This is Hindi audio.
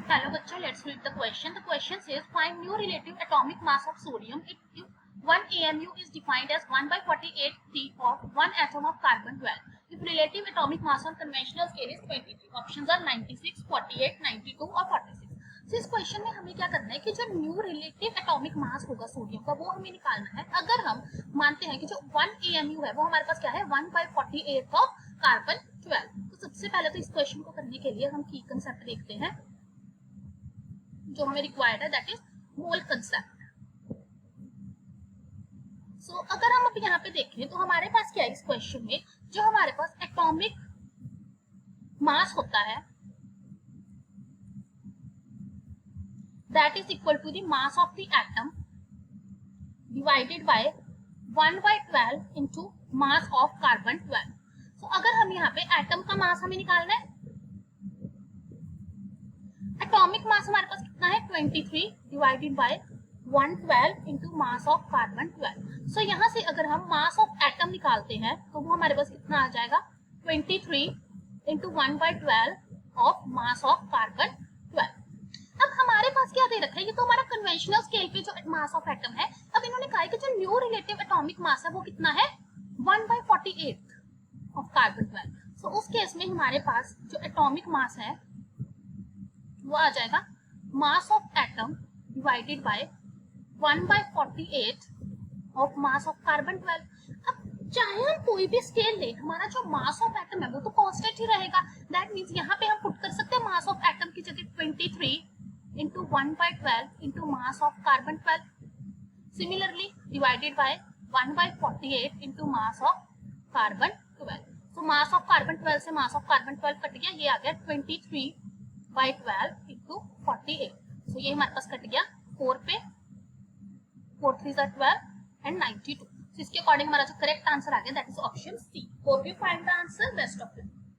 Hello, bachcha. Let's read the question. The question says, find new relative atomic mass of sodium if 1 AMU is defined as 1 by 48 T of 1 atom of carbon 12. If relative atomic mass on conventional scale is 23. Options are 96, 48, 92 और 46. So इस क्वेश्चन में हमें क्या करना है कि जो न्यू रिलेटिव एटॉमिक मास होगा सोडियम का वो हमें निकालना है। अगर हम मानते हैं कि जो 1 AMU है वो हमारे पास क्या है 1 by 48 ऑफ कार्बन 12। तो सबसे पहले तो इस क्वेश्चन को करने के लिए हम की कंसेप्ट देखते हैं जो हमें रिक्वायर्ड है, दैट इज मोल कंसेप्ट। सो अगर हम अब यहाँ पे देखें तो हमारे पास क्या है इस क्वेश्चन में, जो हमारे पास एटॉमिक मास होता है that is equal to the mass of the atom divided by 1 by 12 into mass of carbon 12। So अगर हम यहाँ पे एटम का मास हमें निकालना है, एटॉमिक मास हमारे पास कितना है 23 divided by 112 into mass of carbon 12। सो यहाँ से अगर हम मास ऑफ एटम निकालते हैं तो वो हमारे पास कितना आ जाएगा 23 into 1 by 12 of mass of carbon 12। अब हमारे पास क्या दे रखा है, ये तो हमारा कन्वेंशनल स्केल पे जो मास ऑफ एटम है। अब इन्होंने कहा है कि जो न्यू रिलेटिव एटॉमिक मास है वो कितना है 1 by 48 ऑफ कार्बन 12। सो उस केस में हमारे पास जो एटॉमिक मास है वो आ जाएगा mass of atom divided by 1 by 48 of mass of carbon 12। अब चाहे हम कोई भी स्केल लें, हमारा जो मास ऑफ एटम है वो तो कांस्टेंट ही रहेगा। दैट मींस यहाँ पे हम पुट कर सकते हैं मास ऑफ एटम की जगह 23 into 1 by 12 into mass of carbon 12। Similarly divided by 1 by 48 into mass of carbon 12। तो मास ऑफ कार्बन 12 से मास ऑफ कार्बन 12 कट गया, ये आ गया 23 by 12 इंटू 48। तो ये हमारे पास कट गया 4 पे, 4 3 12 एंड 92। तो इसके अकॉर्डिंग हमारा जो करेक्ट आंसर आ गया that is option C. Hope you find the answer. Best of luck.